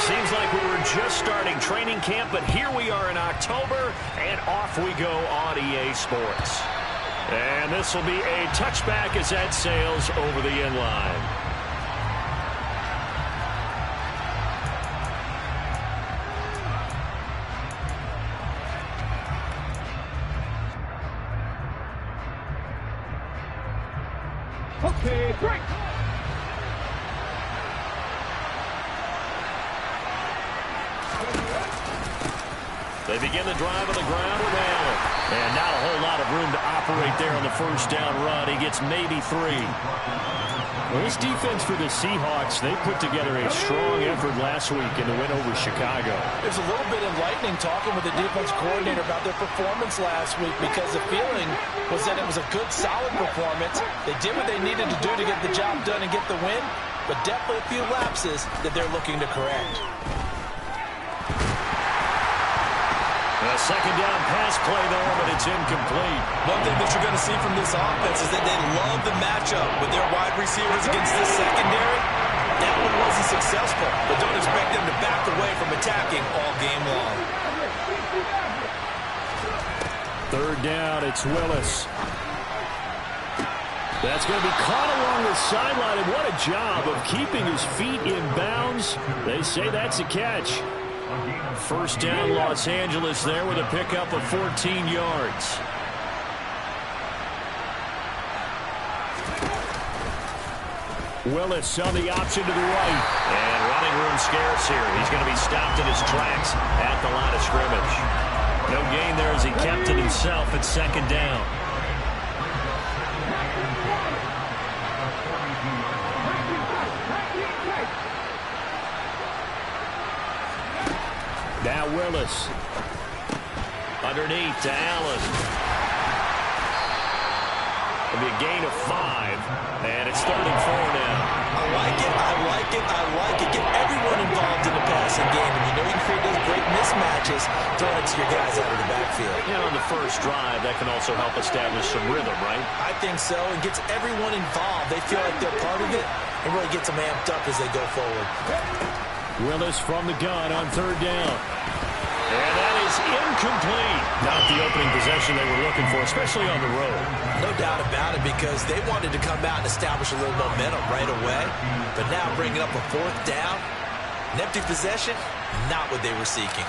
Seems like we were just starting training camp, but here we are in October, and off we go on EA Sports. And this will be a touchback as that sails over the end line. Okay, great. They begin the drive on the ground with Allen. And not a whole lot of room to operate there on the first down run. He gets maybe 3. Well, this defense for the Seahawks, they put together a strong effort last week in the win over Chicago. There's a little bit enlightening talking with the defense coordinator about their performance last week because the feeling was that it was a good, solid performance. They did what they needed to do to get the job done and get the win, but definitely a few lapses that they're looking to correct. A second down pass play there, but it's incomplete. One thing that you're going to see from this offense is that they love the matchup with their wide receivers against this secondary. That one wasn't successful, but don't expect them to back away from attacking all game long. Third down, it's Willis. That's going to be caught along the sideline, and what a job of keeping his feet in bounds. They say that's a catch. First down, Los Angeles there with a pickup of 14 yards. Willis on the option to the right. And running room scarce here. He's going to be stopped in his tracks at the line of scrimmage. No gain there as he kept it himself at second down. Now Willis. Underneath to Allen. It'll be a gain of 5. And it's 3rd and 4 now. I like it, I like it, I like it. Get everyone involved in the passing game. And you know you can create those great mismatches. Throw it to your guys out of the backfield. You know, on the first drive, that can also help establish some rhythm, right? I think so. It gets everyone involved. They feel like they're part of it. It really gets them amped up as they go forward. Willis from the gun on 3rd down. And that is incomplete. Not the opening possession they were looking for, especially on the road. No doubt about it, because they wanted to come out and establish a little momentum right away. But now bringing up a 4th down, an empty possession, not what they were seeking.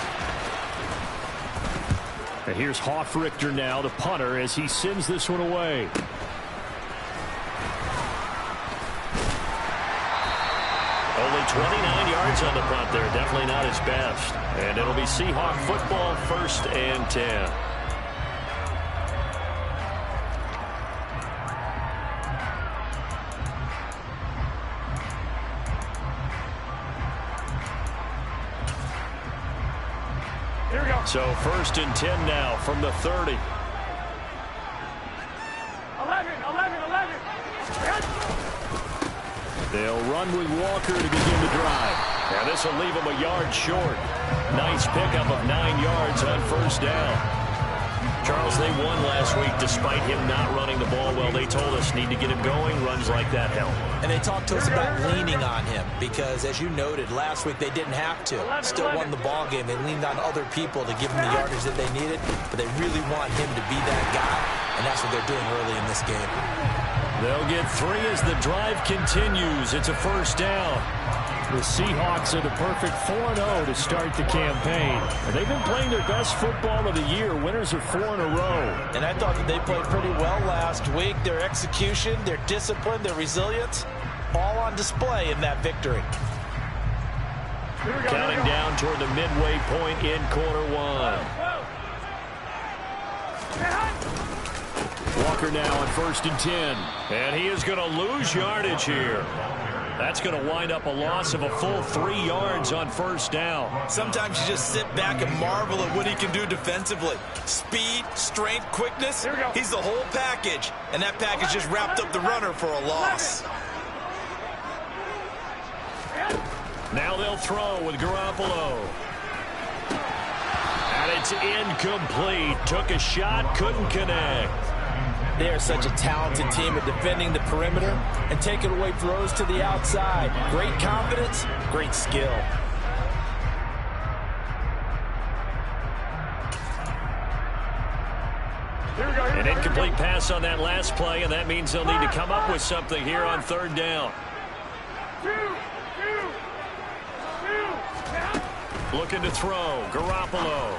And here's Hoffrichter now, the punter, as he sends this one away. Only 29 yards on the punt there. Definitely not his best. And it'll be Seahawk football, 1st and 10. Here we go. So 1st and 10 now from the 30. 11. They'll run with Walker to begin the drive. Now this will leave him a yard short. Nice pickup of 9 yards on 1st down. Charles, they won last week despite him not running the ball well. They told us need to get him going. Runs like that help. And they talked to us about leaning on him because, as you noted, last week they didn't have to. Still won the ball game. They leaned on other people to give them the yardage that they needed, but they really want him to be that guy, and that's what they're doing early in this game. They'll get 3 as the drive continues. It's a 1st down. The Seahawks are the perfect 4-0 to start the campaign. And they've been playing their best football of the year. Winners are 4 in a row. And I thought that they played pretty well last week. Their execution, their discipline, their resilience, all on display in that victory. Counting down toward the midway point in quarter 1. Walker now on 1st and 10. And he is going to lose yardage here. That's going to wind up a loss of a full 3 yards on 1st down. Sometimes you just sit back and marvel at what he can do defensively. Speed, strength, quickness. He's the whole package. And that package just wrapped up the runner for a loss. Now they'll throw with Garoppolo. And it's incomplete. Took a shot, couldn't connect. They are such a talented team at defending the perimeter and taking away throws to the outside. Great confidence, great skill. An incomplete pass on that last play, and that means they'll need to come up with something here on third down. Looking to throw. Garoppolo.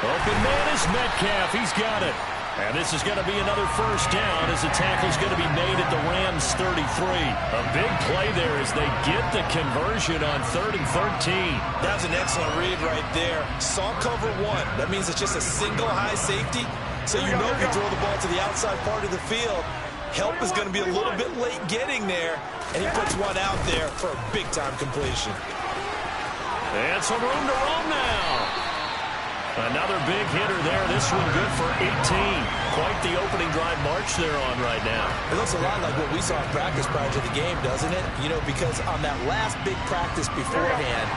Open man is Metcalf. He's got it. And this is going to be another first down as the tackle's going to be made at the Rams' 33. A big play there as they get the conversion on 3rd and 13. That's an excellent read right there. Saw cover one. That means it's just a single high safety. So you know if you throw the ball to the outside part of the field, help is going to be a little bit late getting there. And he puts one out there for a big-time completion. And some room to roam now. Another big hitter there. This one good for 18. Quite the opening drive march they're on right now. It looks a lot like what we saw in practice prior to the game, doesn't it? You know, because on that last big practice beforehand,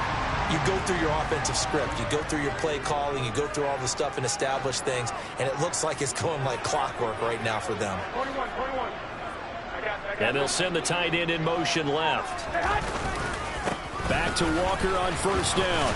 you go through your offensive script. You go through your play calling. You go through all the stuff and establish things. And it looks like it's going like clockwork right now for them. 21. And they'll send the tight end in motion left. Back to Walker on first down.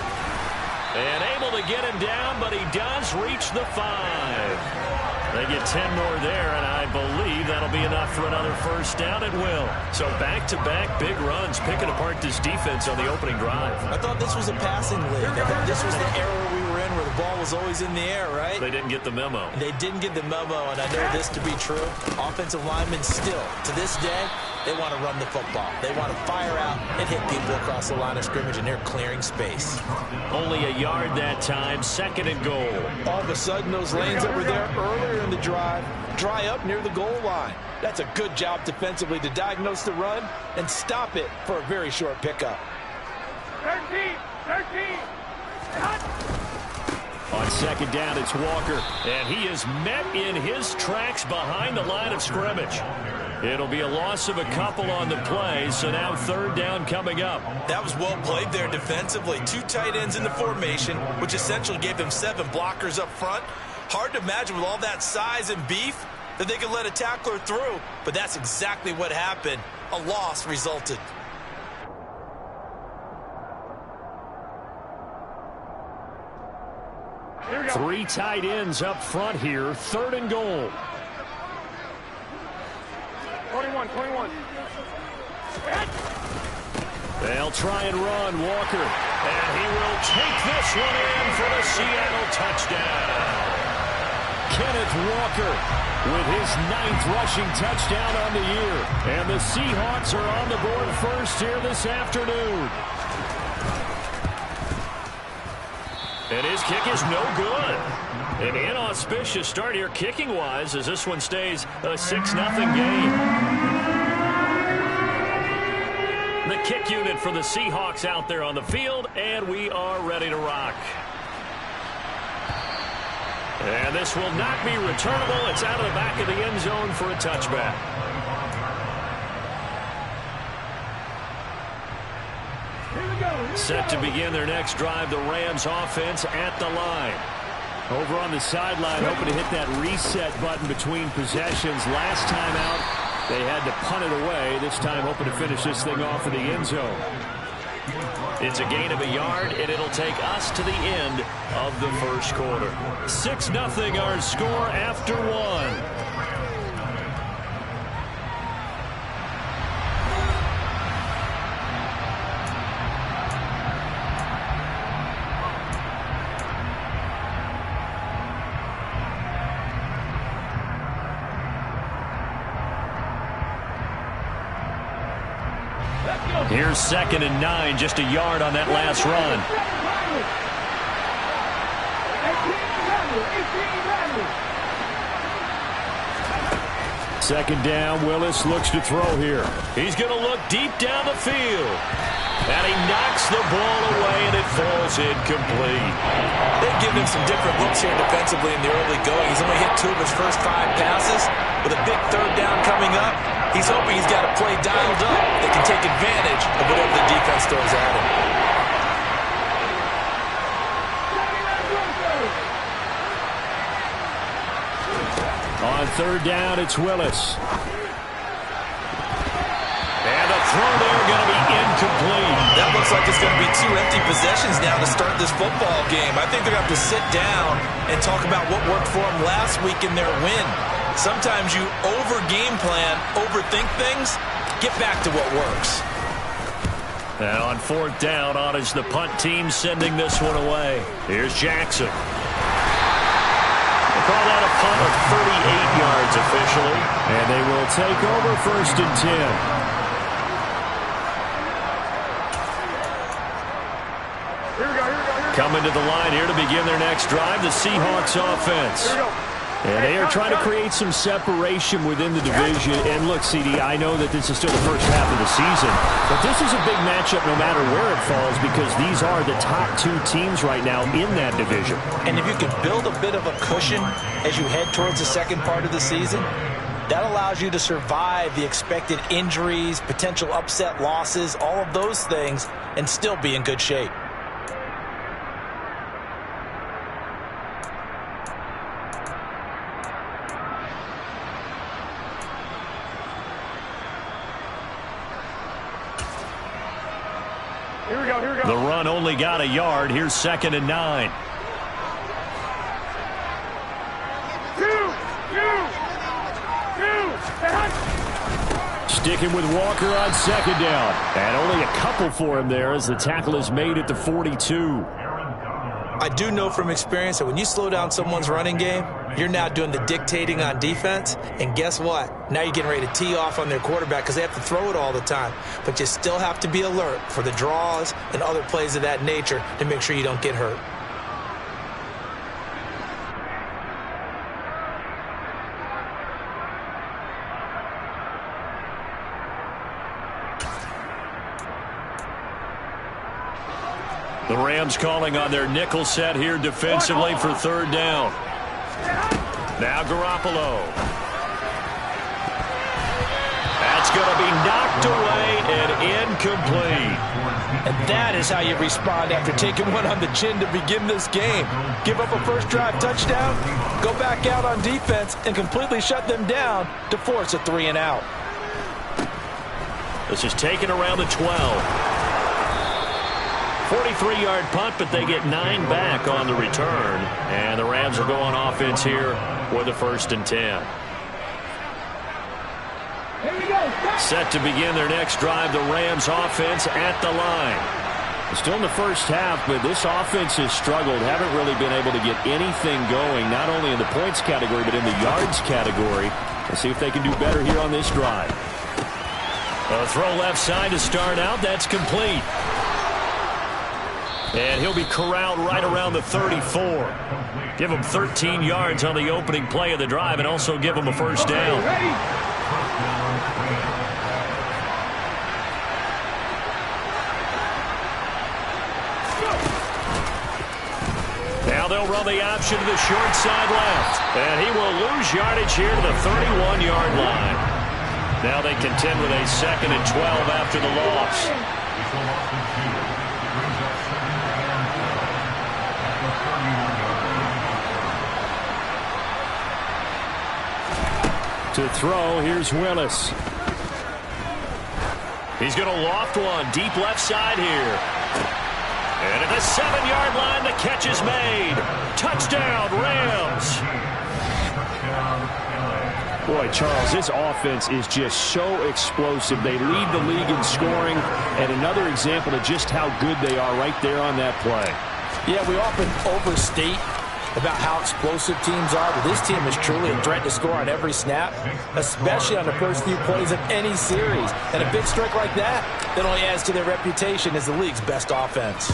And able to get him down, but he does reach the 5. They get 10 more there, and I believe that'll be enough for another first down. It will. So back-to-back big runs, picking apart this defense on the opening drive. I thought this was a passing league. I thought this was the era we were in where the ball was always in the air, right? They didn't get the memo. They didn't get the memo, and I know this to be true. Offensive linemen still, to this day, they want to run the football. They want to fire out and hit people across the line of scrimmage, and they're clearing space. Only a yard that time, 2nd and goal. All of a sudden, those lanes that were there earlier in the drive dry up near the goal line. That's a good job defensively to diagnose the run and stop it for a very short pickup. 13. On 2nd down, it's Walker, and he is met in his tracks behind the line of scrimmage. It'll be a loss of a couple on the play, so now 3rd down coming up. That was well played there defensively. 2 tight ends in the formation, which essentially gave them 7 blockers up front. Hard to imagine with all that size and beef that they could let a tackler through, but that's exactly what happened. A loss resulted. Here we go. 3 tight ends up front here, 3rd and goal. 21. They'll try and run, Walker. And he will take this one in for the Seattle touchdown. Kenneth Walker with his 9th rushing touchdown on the year. And the Seahawks are on the board first here this afternoon. And his kick is no good. An inauspicious start here kicking-wise as this one stays a 6-0 game. The kick unit for the Seahawks out there on the field, and we are ready to rock. And this will not be returnable. It's out of the back of the end zone for a touchback. Set to begin their next drive, the Rams offense at the line. Over on the sideline, hoping to hit that reset button between possessions. Last time out, they had to punt it away. This time, hoping to finish this thing off in the end zone. It's a gain of a yard, and it'll take us to the end of the first quarter. 6-0 our score after 1. Here's 2nd and 9, just a yard on that last run. Second down, Willis looks to throw here. He's going to look deep down the field. And he knocks the ball away, and it falls incomplete. They've given him some different looks here defensively in the early going. He's only hit 2 of his first 5 passes. With a big 3rd down coming up, he's hoping he's got a play dialed up that can take advantage of whatever the defense throws at him. On 3rd down, it's Willis. And the throw there going to be incomplete. That looks like it's going to be 2 empty possessions now to start this football game. I think they're going to have to sit down and talk about what worked for them last week in their win. Sometimes you over-game plan, overthink things. Get back to what works. And on 4th down, on is the punt team sending this one away. Here's Jackson. They call that a punt of 38 yards officially. And they will take over 1st and 10. Coming to the line here to begin their next drive, the Seahawks offense. And they are trying to create some separation within the division. And look, CD, I know that this is still the first half of the season, but this is a big matchup no matter where it falls because these are the top 2 teams right now in that division. And if you can build a bit of a cushion as you head towards the second part of the season, that allows you to survive the expected injuries, potential upset losses, all of those things, and still be in good shape. The run only got a yard. Here's 2nd and 9. 2. Sticking with Walker on 2nd down. And only a couple for him there as the tackle is made at the 42. I do know from experience that when you slow down someone's running game, you're now doing the dictating on defense. And guess what? Now you're getting ready to tee off on their quarterback because they have to throw it all the time. But you still have to be alert for the draws and other plays of that nature to make sure you don't get hurt. The Rams calling on their nickel set here defensively for 3rd down. Now Garoppolo. That's going to be knocked away and incomplete. And that is how you respond after taking one on the chin to begin this game. Give up a first drive touchdown, go back out on defense, and completely shut them down to force a 3 and out. This is taken around the 12. 43-yard punt, but they get 9 back on the return. And the Rams will go on offense here with a 1st and 10. Set to begin their next drive, the Rams offense at the line. Still in the first half, but this offense has struggled. Haven't really been able to get anything going, not only in the points category, but in the yards category. Let's see if they can do better here on this drive. A throw left side to start out. That's complete. And he'll be corralled right around the 34. Give him 13 yards on the opening play of the drive and also give him a 1st down. Now they'll run the option to the short side left. And he will lose yardage here to the 31-yard line. Now they contend with a 2nd and 12 after the loss. To throw, here's Willis. He's going to loft one deep left side here. And at the 7-yard line, the catch is made. Touchdown, Rams. Boy, Charles, this offense is just so explosive. They lead the league in scoring, and another example of just how good they are right there on that play. Yeah, we often overstate about how explosive teams are, but this team is truly a threat to score on every snap, especially on the first few plays of any series. And a big strike like that only adds to their reputation as the league's best offense.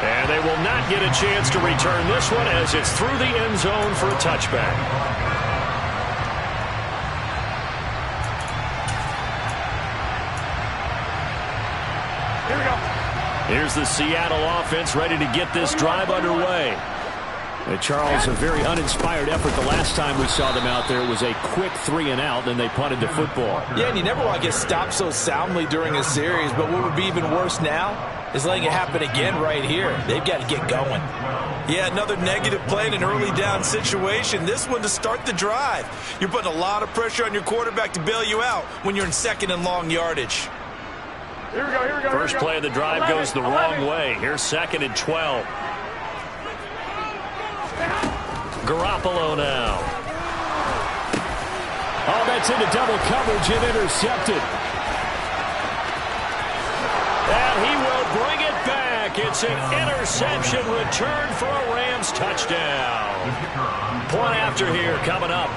And they will not get a chance to return this one as it's through the end zone for a touchback. Here we go. Here's the Seattle offense ready to get this drive underway. Charles, a very uninspired effort the last time we saw them out there. It was a quick 3 and out, then they punted the football. Yeah, and you never want to get stopped so soundly during a series, but what would be even worse now is letting it happen again right here. They've got to get going. Yeah, another negative play in an early down situation. This one to start the drive. You're putting a lot of pressure on your quarterback to bail you out when you're in second and long yardage. Here we go, here we go. First play of the drive goes the wrong way. Here's 2nd and 12. Garoppolo now. Oh, that's into double coverage and intercepted. And he will bring it back. It's an interception return for a Rams touchdown. Point after here coming up.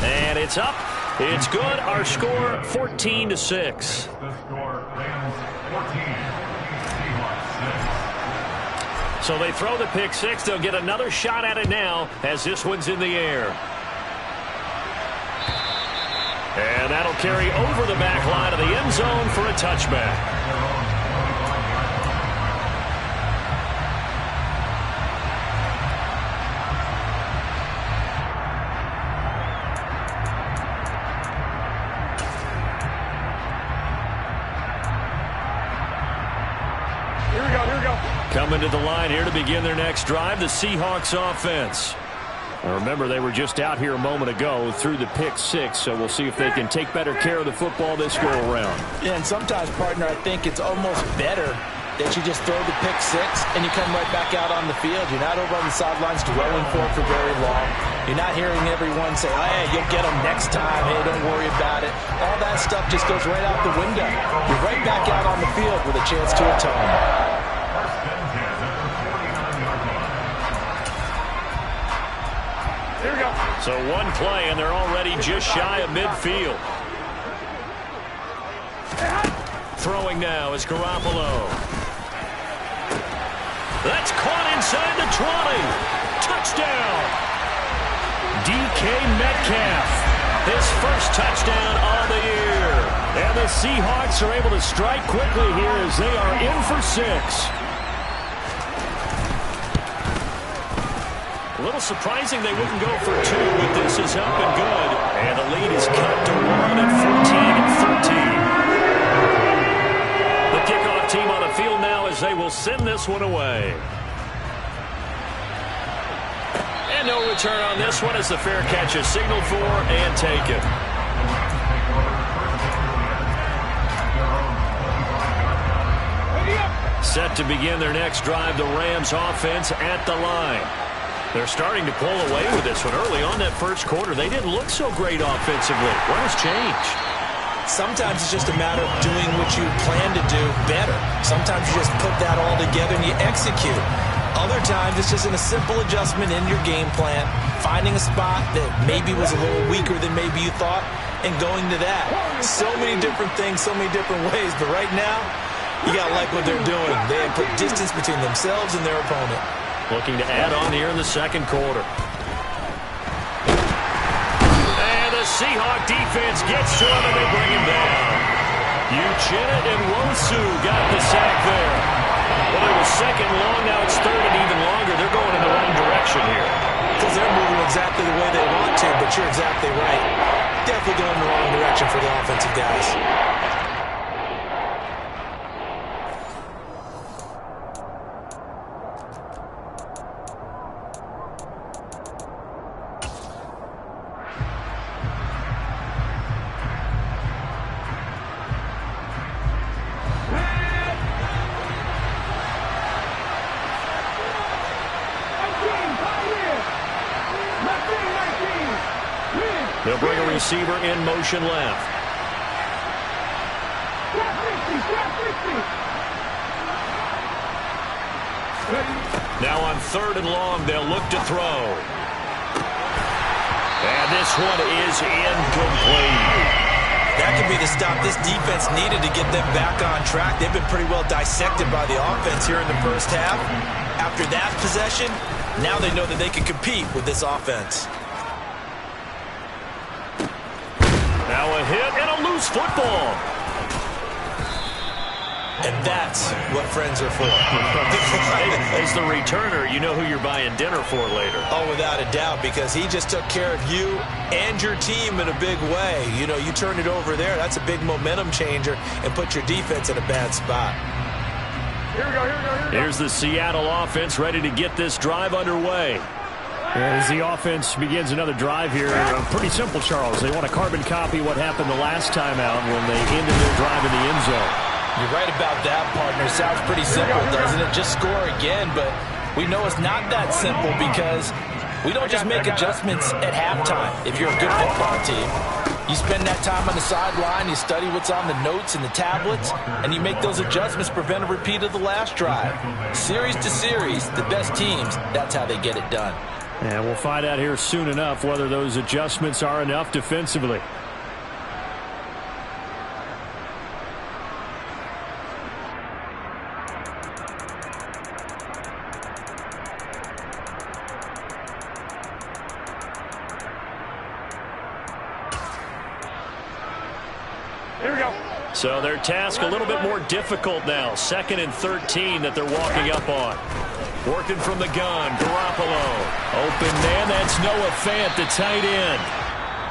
And it's up. It's good. Our score 14-6. So they throw the pick six. They'll get another shot at it now as this one's in the air. And that'll carry over the back line of the end zone for a touchback. Coming to the line here to begin their next drive, the Seahawks offense. Now remember, they were just out here a moment ago through the pick six, so we'll see if they can take better care of the football this go-around. Yeah, and sometimes, partner, I think it's almost better that you just throw the pick six and you come right back out on the field. You're not over on the sidelines dwelling for it for very long. You're not hearing everyone say, oh, hey, you'll get them next time. Hey, don't worry about it. All that stuff just goes right out the window. You're right back out on the field with a chance to atone. So one play, and they're already just shy of midfield. Throwing now is Garoppolo. That's caught inside the 20. Touchdown. DK Metcalf. His first touchdown of the year. And the Seahawks are able to strike quickly here as they are in for 6. A little surprising they wouldn't go for 2, but this is up and good. And the lead is cut to 1 at 14-13. The kickoff team on the field now as they will send this one away. And no return on this one as the fair catch is signaled for and taken. Set to begin their next drive, the Rams offense at the line. They're starting to pull away with this one. Early on that first quarter, they didn't look so great offensively. What has changed? Sometimes it's just a matter of doing what you plan to do better. Sometimes you just put that all together and you execute. Other times it's just a simple adjustment in your game plan, finding a spot that maybe was a little weaker than maybe you thought, and going to that. So many different things, so many different ways, but right now, you got to like what they're doing. They have put distance between themselves and their opponent. Looking to add on here in the second quarter. And the Seahawk defense gets to him and they bring him down. Uchenna and Wosu got the sack there. Well, it was second long, now it's third and even longer. They're going in the wrong direction here. Because they're moving exactly the way they want to, but you're exactly right. Definitely going in the wrong direction for the offensive guys. They'll bring a receiver in motion left. Now on third and long, they'll look to throw. And this one is incomplete. That could be the stop this defense needed to get them back on track. They've been pretty well dissected by the offense here in the first half. After that possession, now they know that they can compete with this offense. Now a hit and a loose football. And that's what friends are for. As the returner, you know who you're buying dinner for later. Oh, without a doubt, because he just took care of you and your team in a big way. You know, you turn it over there, that's a big momentum changer, and put your defense in a bad spot. Here we go, here we go, here we go. Here's the Seattle offense ready to get this drive underway. As the offense begins another drive here, pretty simple, Charles. They want to carbon copy what happened the last time out when they ended their drive in the end zone. You're right about that, partner. Sounds pretty simple, doesn't it? Just score again, but we know it's not that simple because we don't just make adjustments at halftime. If you're a good football team, you spend that time on the sideline, you study what's on the notes and the tablets, and you make those adjustments, prevent a repeat of the last drive. Series to series, the best teams, that's how they get it done. And we'll find out here soon enough whether those adjustments are enough defensively. Here we go. So their task a little bit more difficult now. 2nd and 13 that they're walking up on. Working from the gun, Garoppolo. Open man, that's Noah Fant, the tight end.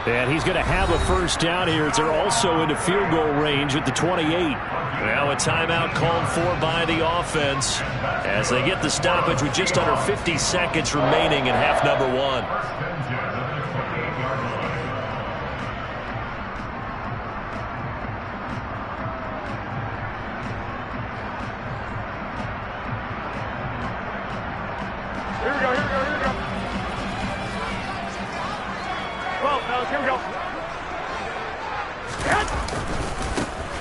And he's going to have a first down here as they're also into field goal range at the 28. Now a timeout called for by the offense as they get the stoppage with just under 50 seconds remaining in half number 1. Here we go, here we go, here we go. Well, fellas, here we go.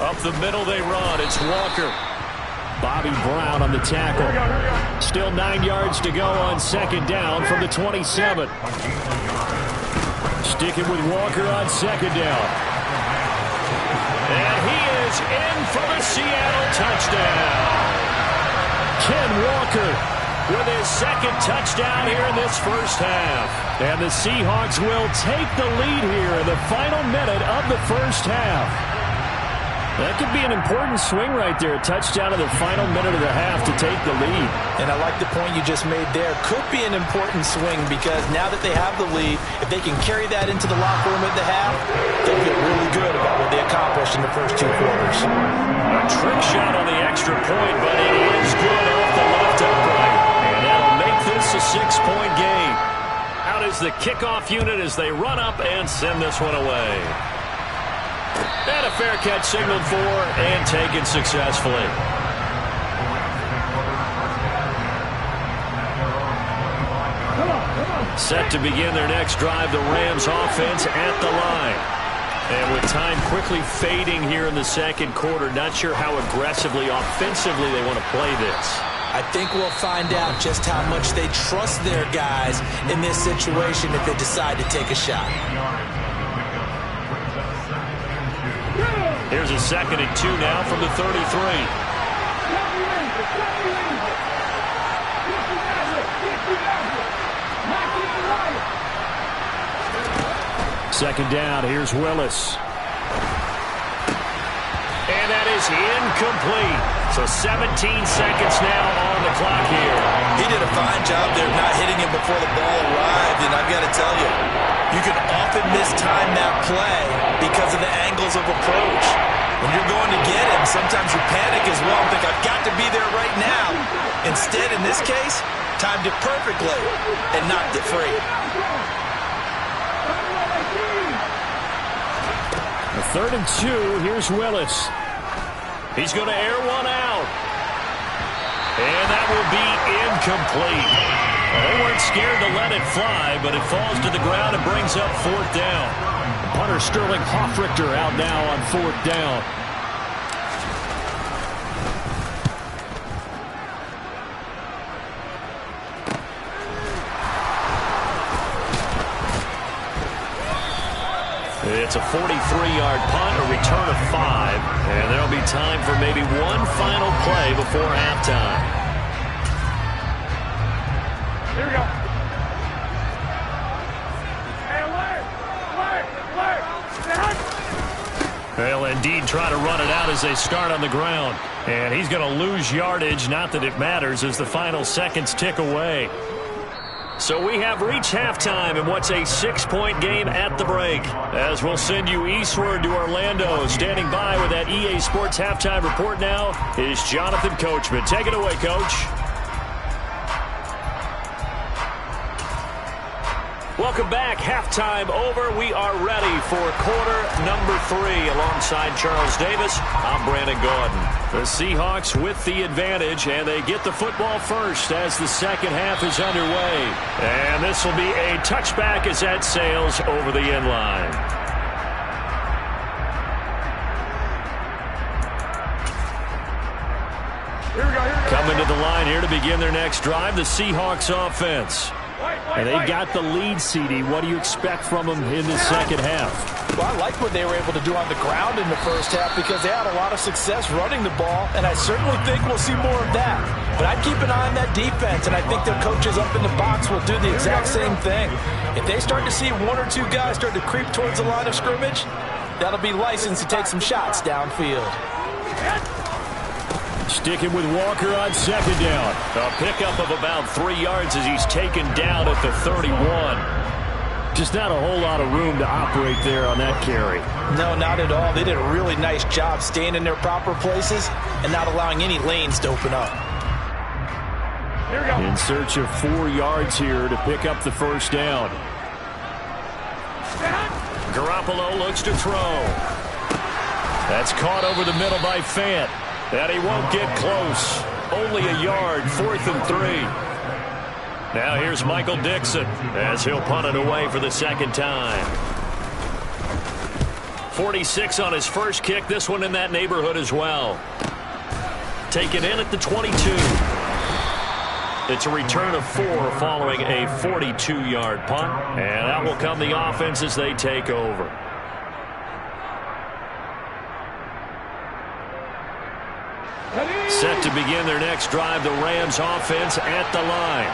Up the middle they run. It's Walker. Bobby Brown on the tackle. Here we go, here we go. Still 9 yards to go on 2nd down from the 27. Sticking with Walker on 2nd down. And he is in for the Seattle touchdown. Ken Walker with his 2nd touchdown here in this first half. And the Seahawks will take the lead here in the final minute of the first half. That could be an important swing right there. A touchdown in the final minute of the half to take the lead. And I like the point you just made there. Could be an important swing because now that they have the lead, if they can carry that into the locker room at the half, they'll feel really good about what they accomplished in the first 2 quarters. A trick shot on the extra point, but it is good off the left upright. And that'll make this a 6-point game. Out is the kickoff unit as they run up and send this one away. And a fair catch signaled for and taken successfully. Set to begin their next drive, the Rams offense at the line. And with time quickly fading here in the 2nd quarter, not sure how aggressively, offensively they want to play this. I think we'll find out just how much they trust their guys in this situation if they decide to take a shot. Here's a 2nd and 2 now from the 33. Second down, here's Willis. And that is incomplete. So 17 seconds now on the clock here. He did a fine job there not hitting him before the ball arrived, and I've got to tell you, you can often mistime that play because of the angles of approach. When you're going to get him, sometimes you panic as well and think, I've got to be there right now. Instead, in this case, timed it perfectly and knocked it free. A 3rd and 2, here's Willis. He's going to air one out. And that will be incomplete. Well, they weren't scared to let it fly, but it falls to the ground and brings up 4th down. Punter Sterling Hoffrichter out now on 4th down. It's a 43-yard punt, a return of 5, and there'll be time for maybe one final play before halftime. Here we go. They'll indeed try to run it out as they start on the ground. And he's going to lose yardage, not that it matters, as the final seconds tick away. So we have reached halftime in what's a 6-point game at the break. As we'll send you eastward to Orlando. Standing by with that EA Sports halftime report now is Jonathan Coachman. Take it away, Coach. Welcome back. Halftime over. We are ready for quarter number 3. Alongside Charles Davis, I'm Brandon Gaudin. The Seahawks with the advantage, and they get the football first as the second half is underway. And this will be a touchback as that sails over the end line. Coming to the line here to begin their next drive, the Seahawks offense. And they've got the lead, CD. What do you expect from them in the second half? Well, I like what they were able to do on the ground in the first half because they had a lot of success running the ball, and I certainly think we'll see more of that. But I'd keep an eye on that defense, and I think their coaches up in the box will do the exact same thing. If they start to see 1 or 2 guys start to creep towards the line of scrimmage, that'll be licensed to take some shots downfield. Sticking with Walker on second down. A pickup of about 3 yards as he's taken down at the 31. Just not a whole lot of room to operate there on that carry. No, not at all. They did a really nice job staying in their proper places and not allowing any lanes to open up. Here we go. In search of 4 yards here to pick up the first down. Garoppolo looks to throw. That's caught over the middle by Fant. And he won't get close. Only a yard, 4th and 3. Now here's Michael Dixon as he'll punt it away for the second time. 46 on his first kick. This one in that neighborhood as well. Taken in at the 22. It's a return of 4 following a 42-yard punt. And that will come the offense as they take over. Set to begin their next drive, the Rams offense at the line.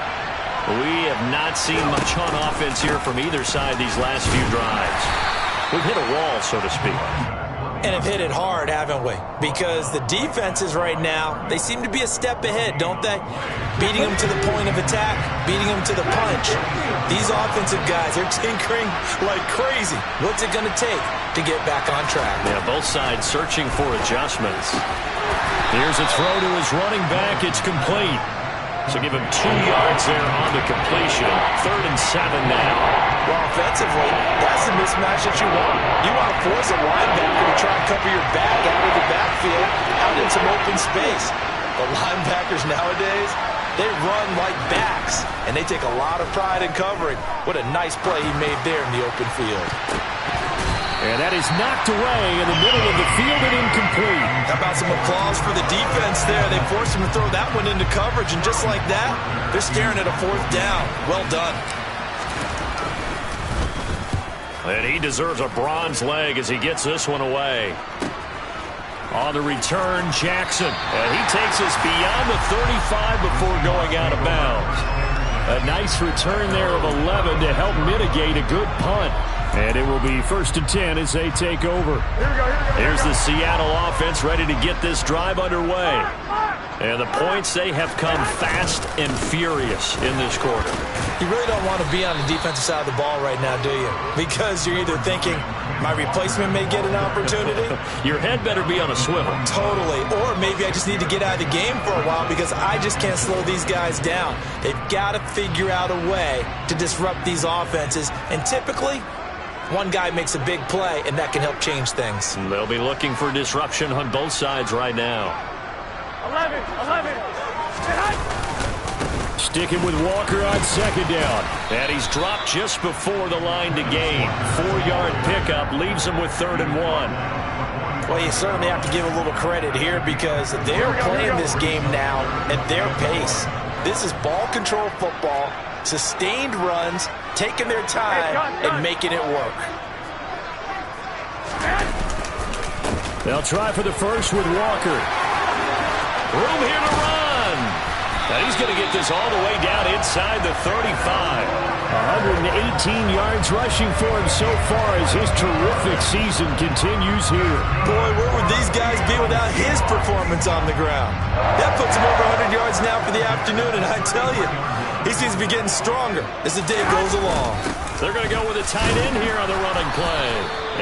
We have not seen much on offense here from either side these last few drives. We've hit a wall, so to speak. And have hit it hard, haven't we? Because the defenses right now, they seem to be a step ahead, don't they? Beating them to the point of attack, beating them to the punch. These offensive guys, they're tinkering like crazy. What's it going to take to get back on track? Yeah, both sides searching for adjustments. Here's a throw to his running back. It's complete. So give him 2 yards there on the completion. 3rd and 7 now. Well, offensively, that's the mismatch that you want. You want to force a linebacker to try and cover your back out of the backfield, out in some open space. The linebackers nowadays, they run like backs, and they take a lot of pride in covering. What a nice play he made there in the open field. And that is knocked away in the middle of the field and incomplete. How about some applause for the defense there? They forced him to throw that one into coverage, and just like that, they're staring at a 4th down. Well done. And he deserves a bronze leg as he gets this one away. On the return, Jackson. And he takes us beyond the 35 before going out of bounds. A nice return there of 11 to help mitigate a good punt. And it will be 1st and 10 as they take over. Here's the Seattle offense ready to get this drive underway. And the points, they have come fast and furious in this quarter. You really don't want to be on the defensive side of the ball right now, do you? Because you're either thinking, my replacement may get an opportunity. Your head better be on a swivel. Totally. Or maybe I just need to get out of the game for a while because I just can't slow these guys down. They've got to figure out a way to disrupt these offenses. And typically, one guy makes a big play, and that can help change things. They'll be looking for disruption on both sides right now. 11. Sticking with Walker on second down. And he's dropped just before the line to gain. 4-yard pickup leaves him with 3rd and 1. Well, you certainly have to give a little credit here because they're playing this game now at their pace. This is ball control football, sustained runs, taking their time and making it work. They'll try for the first with Walker. Room here to run. And he's going to get this all the way down inside the 35. 18 yards rushing for him so far as his terrific season continues here. Boy, where would these guys be without his performance on the ground? That puts him over 100 yards now for the afternoon, and I tell you, he seems to be getting stronger as the day goes along. They're going to go with a tight end here on the running play.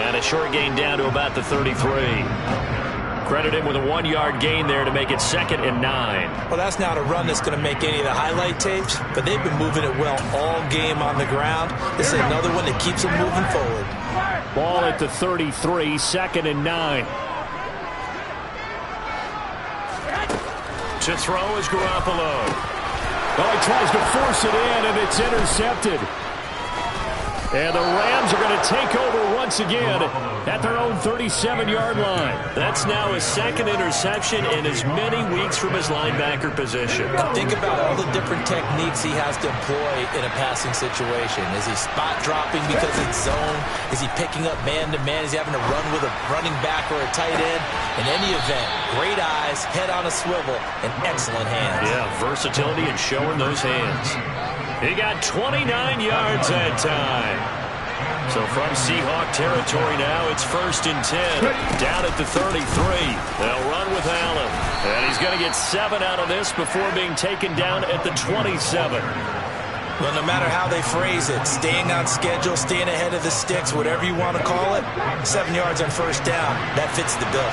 And a short gain down to about the 33. Credit him with a 1-yard gain there to make it 2nd and 9. Well, that's not a run that's going to make any of the highlight tapes, but they've been moving it well all game on the ground. This is another one that keeps them moving forward. Ball at the 33, 2nd and 9. To throw is Garoppolo. Oh, he tries to force it in, and it's intercepted. And the Rams are going to take over once again at their own 37-yard line. That's now his 2nd interception in as many weeks from his linebacker position. Think about all the different techniques he has to employ in a passing situation. Is he spot dropping because it's zone? Is he picking up man-to-man? Is he having to run with a running back or a tight end? In any event, great eyes, head on a swivel, and excellent hands. Yeah, versatility and showing those hands. He got 29 yards that time. So from Seahawk territory now, it's 1st and 10. Down at the 33. They'll run with Allen. And he's going to get 7 out of this before being taken down at the 27. Well, no matter how they phrase it, staying on schedule, staying ahead of the sticks, whatever you want to call it, 7 yards on 1st down, that fits the bill.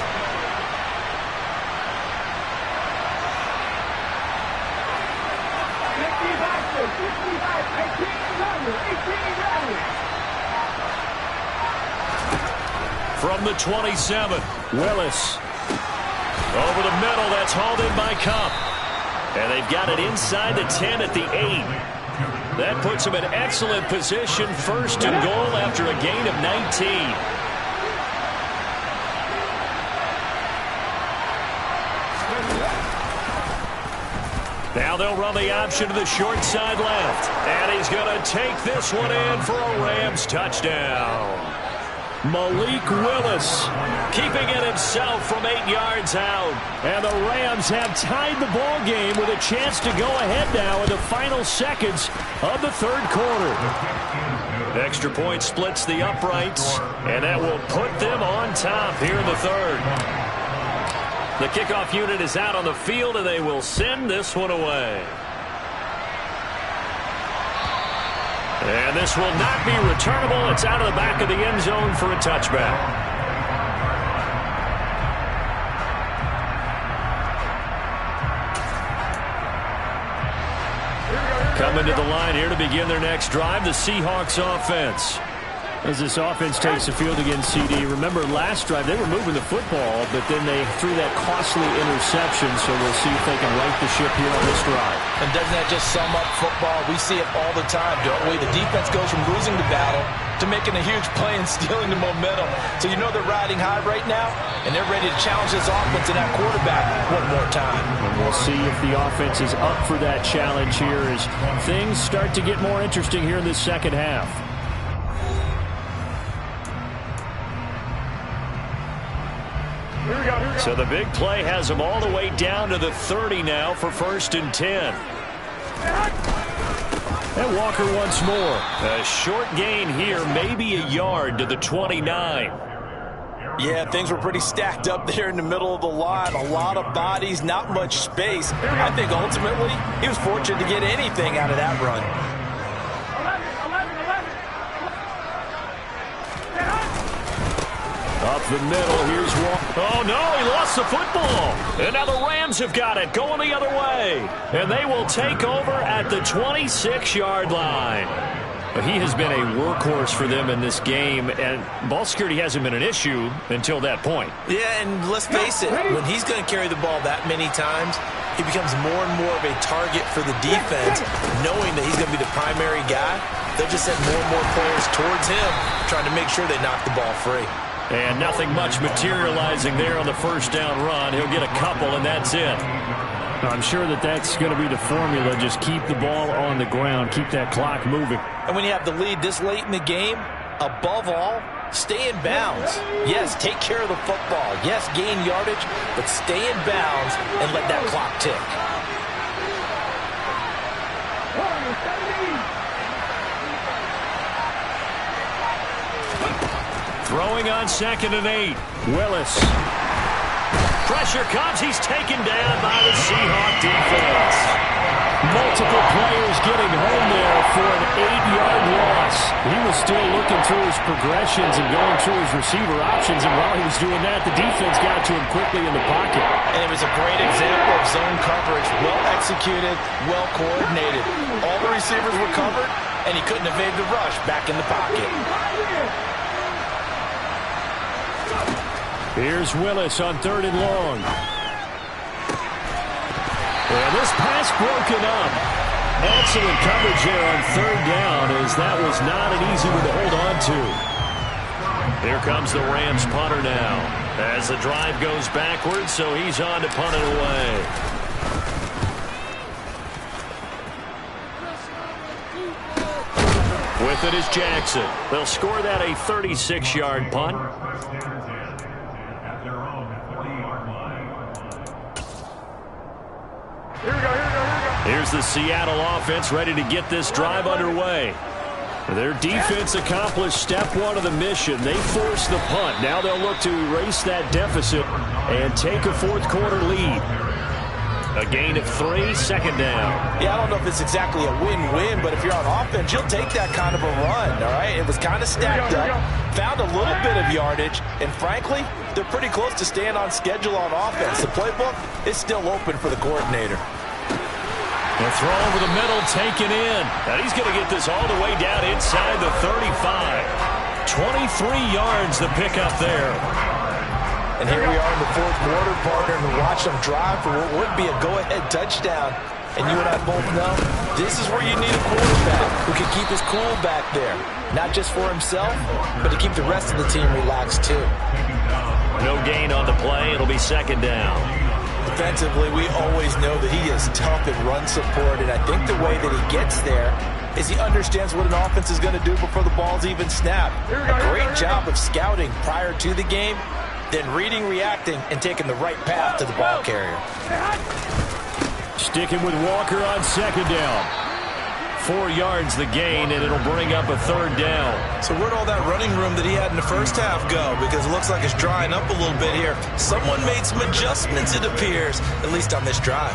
From the 27, Willis. Over the middle, that's hauled in by Cup. And they've got it inside the 10 at the 8. That puts them in excellent position, 1st and goal after a gain of 19. Now they'll run the option to the short side left. And he's going to take this one in for a Rams touchdown. Malik Willis keeping it himself from 8 yards out. And the Rams have tied the ball game with a chance to go ahead now in the final seconds of the 3rd quarter. Extra point splits the uprights, and that will put them on top here in the 3rd. The kickoff unit is out on the field, and they will send this one away. And this will not be returnable. It's out of the back of the end zone for a touchback. Coming to the line here to begin their next drive, the Seahawks offense. As this offense takes the field against CD, remember last drive they were moving the football, but then they threw that costly interception, so we'll see if they can right the ship here on this drive. And doesn't that just sum up football? We see it all the time, don't we? The defense goes from losing the battle to making a huge play and stealing the momentum. So you know they're riding high right now, and they're ready to challenge this offense and that quarterback one more time. And we'll see if the offense is up for that challenge here as things start to get more interesting here in this 2nd half. So the big play has them all the way down to the 30 now for 1st and 10. And Walker once more. A short gain here, maybe a yard to the 29. Yeah, things were pretty stacked up there in the middle of the line. A lot of bodies, not much space. I think ultimately he was fortunate to get anything out of that run. Up the middle, here's Walker. Oh, no, he lost the football. And now the Rams have got it, going the other way. And they will take over at the 26-yard line. He has been a workhorse for them in this game, and ball security hasn't been an issue until that point. Yeah, and let's face it, when he's going to carry the ball that many times, he becomes more and more of a target for the defense, knowing that he's going to be the primary guy. They'll just send more and more players towards him, trying to make sure they knock the ball free. And nothing much materializing there on the 1st down run. He'll get a couple, and that's it. I'm sure that that's going to be the formula. Just keep the ball on the ground. Keep that clock moving. And when you have the lead this late in the game, above all, stay in bounds. Yes, take care of the football. Yes, gain yardage, but stay in bounds and let that clock tick. Throwing on 2nd and 8. Willis. Pressure comes. He's taken down by the Seahawks defense. Multiple players getting home there for an 8-yard loss. He was still looking through his progressions and going through his receiver options, and while he was doing that, the defense got to him quickly in the pocket. And it was a great example of zone coverage. Well executed, well coordinated. All the receivers were covered, and he couldn't evade the rush back in the pocket. Here's Willis on 3rd and long. And this pass broken up. Excellent coverage there on 3rd down, as that was not an easy one to hold on to. Here comes the Rams punter now, as the drive goes backwards, so he's on to punt it away. With it is Jackson. They'll score that a 36-yard punt. Here's the Seattle offense ready to get this drive underway. Their defense accomplished step 1 of the mission. They forced the punt. Now they'll look to erase that deficit and take a 4th quarter lead. A gain of 3, 2nd down. Yeah, I don't know if it's exactly a win-win, but if you're on offense, you'll take that kind of a run, all right? It was kind of stacked up, found a little bit of yardage, and frankly, they're pretty close to staying on schedule on offense. The playbook is still open for the coordinator. The throw over the middle, taken in. And he's going to get this all the way down inside the 35. 23 yards the pickup there. And here we are in the 4th quarter, partner, and watch them drive for what would be a go-ahead touchdown. And you and I both know this is where you need a quarterback who can keep his cool back there. Not just for himself, but to keep the rest of the team relaxed too. No gain on the play. It'll be 2nd down. Defensively, we always know that he is tough in run support, and I think the way that he gets there is he understands what an offense is going to do before the ball's even snapped. A great job of scouting prior to the game, then reading, reacting, and taking the right path to the ball carrier. Sticking with Walker on 2nd down. 4 yards the gain, and it'll bring up a 3rd down. So where'd all that running room that he had in the first half go? Because it looks like it's drying up a little bit here. Someone made some adjustments, it appears, at least on this drive.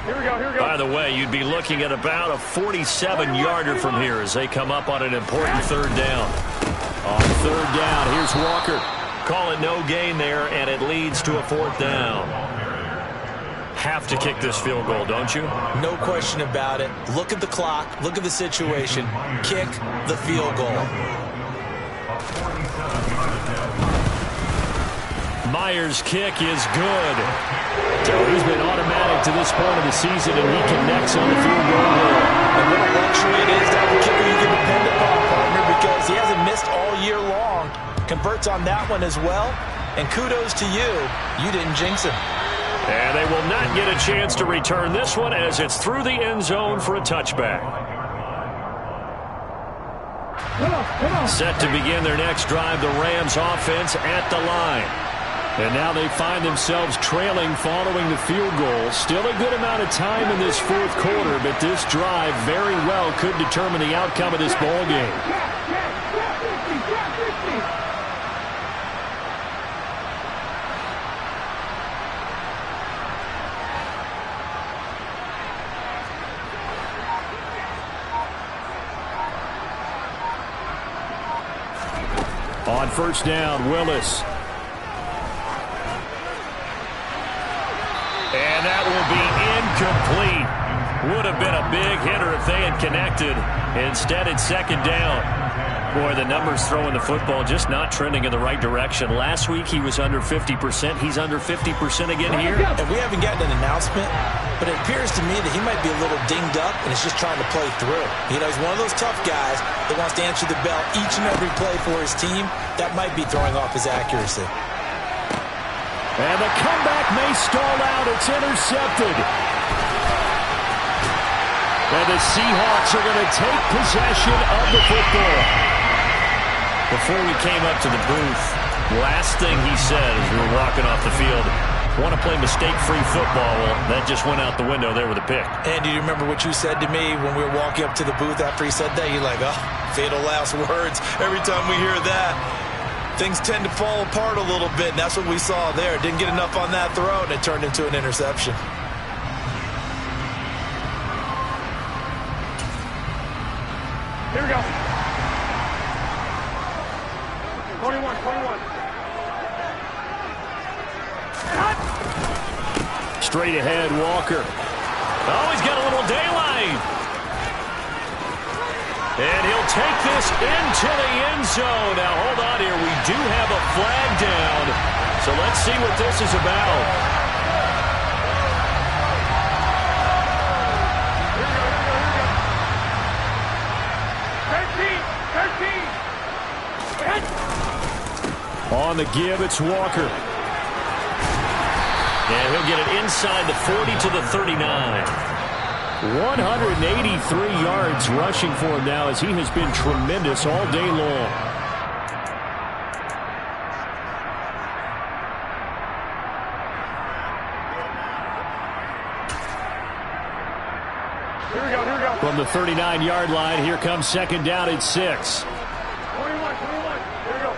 Here we go. By the way, you'd be looking at about a 47-yarder from here as they come up on an important 3rd down. On 3rd down, here's Walker. Call it no gain there, and it leads to a 4th down. Have to kick this field goal, don't you? No question about it. Look at the clock. Look at the situation. Kick the field goal. Myers' kick is good. So he's been automatic to this point of the season, and he connects on the field goal here. And what a luxury it is to have a kicker you can depend upon, partner, because he hasn't missed all year long. Converts on that one as well, and kudos to you. You didn't jinx him. And they will not get a chance to return this one as it's through the end zone for a touchback. Set to begin their next drive, the Rams offense at the line. And now they find themselves trailing following the field goal. Still a good amount of time in this 4th quarter, but this drive very well could determine the outcome of this ball game. On 1st down, Willis. And that will be incomplete. Would have been a big hitter if they had connected. Instead, it's 2nd down. Boy, the numbers throwing the football just not trending in the right direction. Last week, he was under 50%. He's under 50% again here. And we haven't gotten an announcement, but it appears to me that he might be a little dinged up and is just trying to play through. You know, he's one of those tough guys that wants to answer the bell each and every play for his team. That might be throwing off his accuracy. And the comeback may stall out. It's intercepted. And the Seahawks are going to take possession of the football. Before we came up to the booth, last thing he said as we were walking off the field, Want to play mistake-free football. Well, that just went out the window there with a pick. And do you remember what you said to me when we were walking up to the booth after he said that? You're like, oh, fatal last words. Every time we hear that, things tend to fall apart a little bit, and that's what we saw there. Didn't get enough on that throw, and it turned into an interception. Here we go. 21. Straight ahead, Walker. Oh, he's got a little daylight. And he'll take this into the end zone. Now, hold on here. We do have a flag down. So let's see what this is about. On the give, it's Walker. And he'll get it inside the 40 to the 39. 183 yards rushing for him now as he has been tremendous all day long. Here we go. From the 39-yard line, here comes second down at 6. 21. Here we go.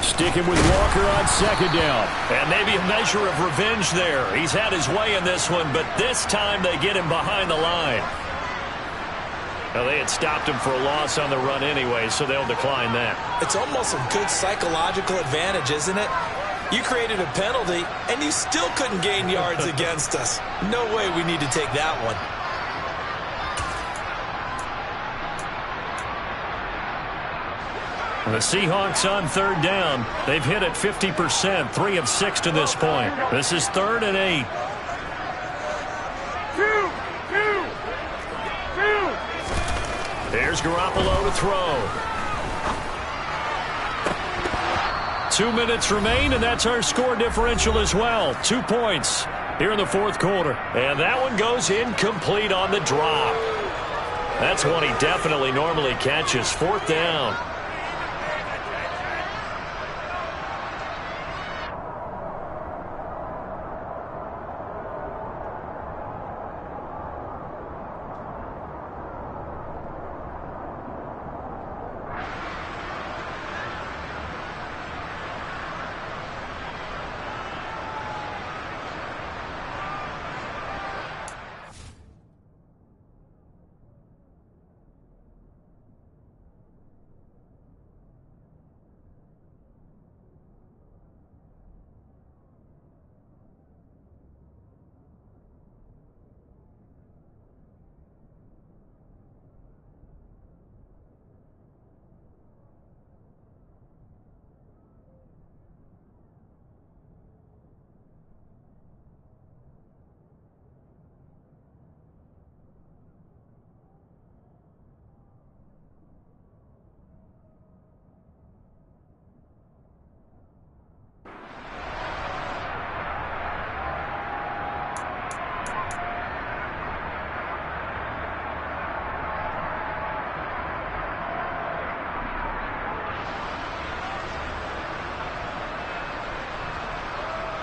Sticking with Walker on second down. And maybe a measure of revenge there. He's had his way in this one, but this time they get him behind the line. Now, they had stopped him for a loss on the run anyway, so they'll decline that. It's almost a good psychological advantage, isn't it? You created a penalty, and you still couldn't gain yards against us. No way we need to take that one. The Seahawks on third down. They've hit it 50%, 3 of 6 to this point. This is 3rd and 8. 2. There's Garoppolo to throw. 2 minutes remain, and that's our score differential as well. 2 points here in the fourth quarter. And that one goes incomplete on the drop. That's one he definitely normally catches. 4th down.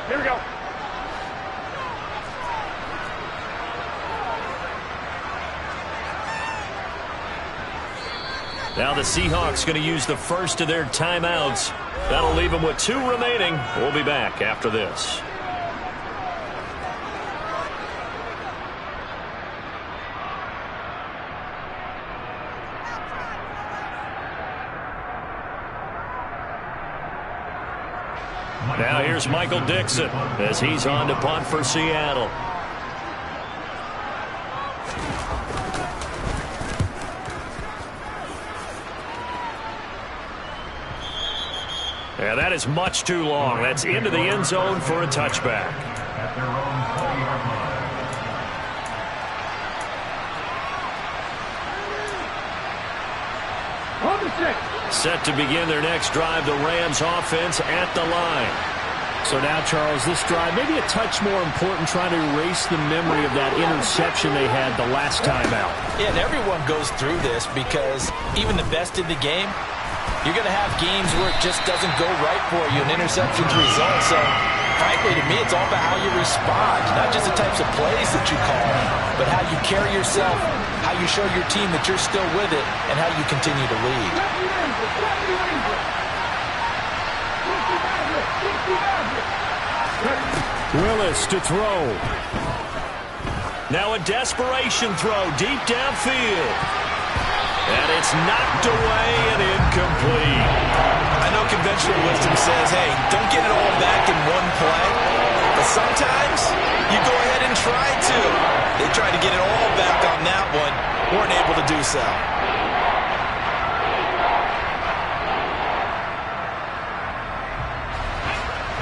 Here we go. Now the Seahawks going to use the first of their timeouts. That'll leave them with 2 remaining. We'll be back after this. Now here's Michael Dixon as he's on to punt for Seattle. Yeah, that is much too long. That's into the end zone for a touchback. Set to begin their next drive, the Rams offense at the line. So now, Charles, this drive maybe a touch more important, trying to erase the memory of that interception they had the last time out. Yeah, and everyone goes through this because even the best in the game, you're going to have games where it just doesn't go right for you, and interceptions result. So, frankly, to me, it's all about how you respond, not just the types of plays that you call, but how you carry yourself, how you show your team that you're still with it, and how you continue to lead. Willis to throw. Now a desperation throw deep downfield. And it's knocked away and incomplete. I know conventional wisdom says, hey, don't get it all back in one play. But sometimes you go ahead and try to. They tried to get it all back on that one. Weren't able to do so.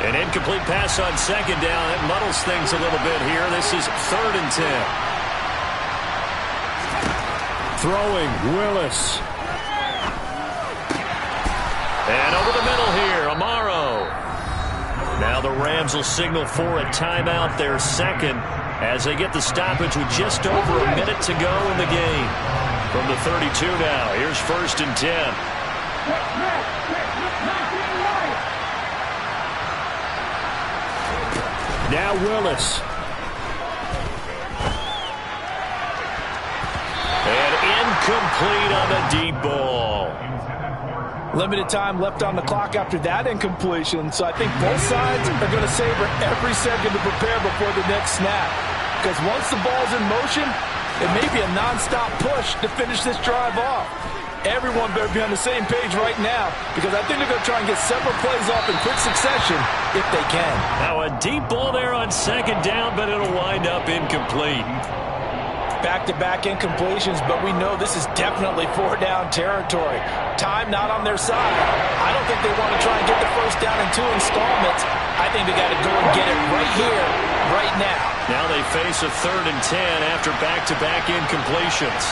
An incomplete pass on second down. It muddles things a little bit here. This is 3rd and 10. Throwing, Willis. And over the middle here, Amaro. Now the Rams will signal for a timeout, their second, as they get the stoppage with just over a minute to go in the game. From the 32 now, here's 1st and 10. Now Willis. And incomplete on the deep ball. Limited time left on the clock after that incompletion, so I think both sides are going to savor every second to prepare before the next snap. Because once the ball's in motion, it may be a nonstop push to finish this drive off. Everyone better be on the same page right now, because I think they're going to try and get several plays off in quick succession if they can. Now a deep ball there on second down, but it'll wind up incomplete. Back-to-back incompletions, but we know this is definitely 4-down territory. Time not on their side. I don't think they want to try and get the first down in 2 installments. I think they got to go and get it right here, right now. Now they face a 3rd and 10 after back-to-back incompletions.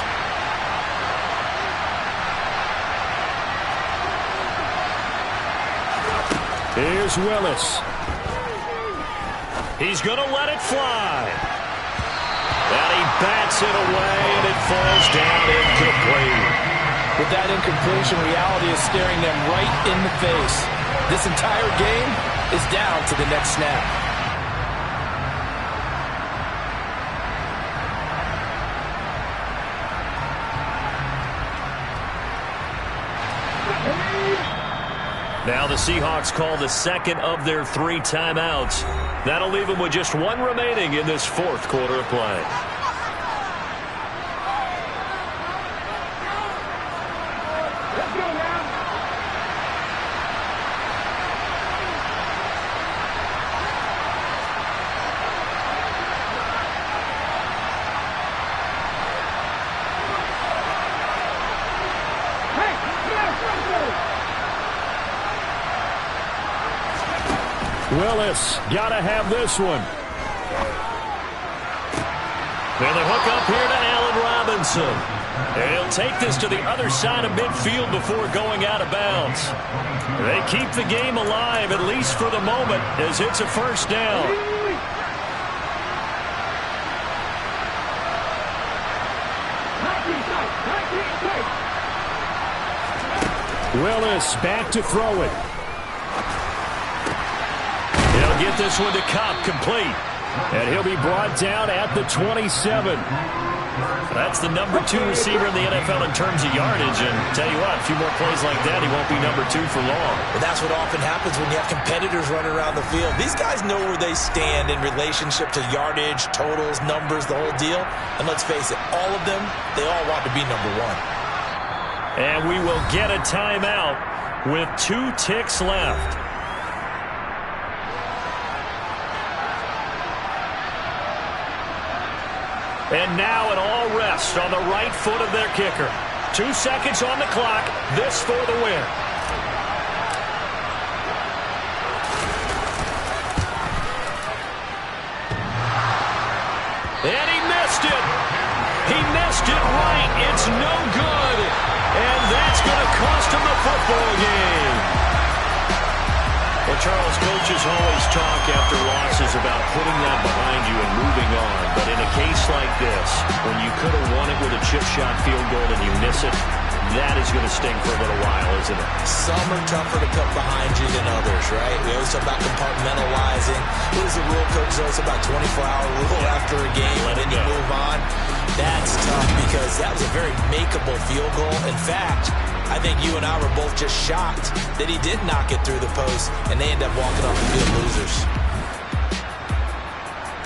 Here's Willis. He's going to let it fly. And he bats it away, and it falls down incomplete. With that incompletion, reality is staring them right in the face. This entire game is down to the next snap. Now the Seahawks call the second of their 3 timeouts. That'll leave them with just 1 remaining in this 4th quarter of play. Let's go now. Hey, Willis, gotta have this one. And the hook up here to Allen Robinson. And he'll take this to the other side of midfield before going out of bounds. They keep the game alive, at least for the moment, as it's a 1st down. Willis back to throw it. He'll get this one to Cobb, complete. And he'll be brought down at the 27. That's the number 2 receiver in the NFL in terms of yardage. And tell you what, a few more plays like that, he won't be number 2 for long. And that's what often happens when you have competitors running around the field. These guys know where they stand in relationship to yardage, totals, numbers, the whole deal. And let's face it, all of them, they all want to be number 1. And we will get a timeout with 2 ticks left. And now an all rest on the right foot of their kicker. 2 seconds on the clock. This for the win. And he missed it. He missed it right. It's no good. And that's going to cost him the football game. Well, Charles, coaches always talk after losses about putting that behind you and moving on. But in a case like this, when you could have won it with a chip shot field goal and you miss it, that is going to sting for a little while, isn't it? Some are tougher to come behind you than others, right? We always talk about compartmentalizing. What is the rule coach knows about 24-hour rule after a game, and then you move on? That's tough because that was a very makeable field goal. In fact, I think you and I were both just shocked that he did knock it through the post, and they end up walking off the field losers.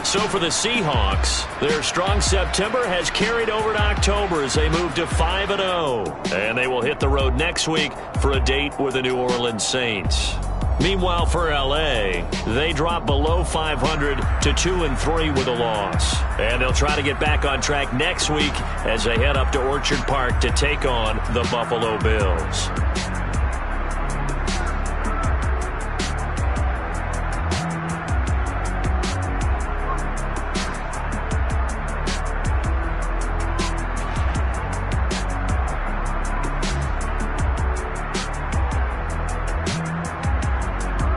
So for the Seahawks, their strong September has carried over to October as they move to 5-0. And they will hit the road next week for a date with the New Orleans Saints. Meanwhile, for L.A., they drop below 500 to 2-3 with a loss. And they'll try to get back on track next week as they head up to Orchard Park to take on the Buffalo Bills.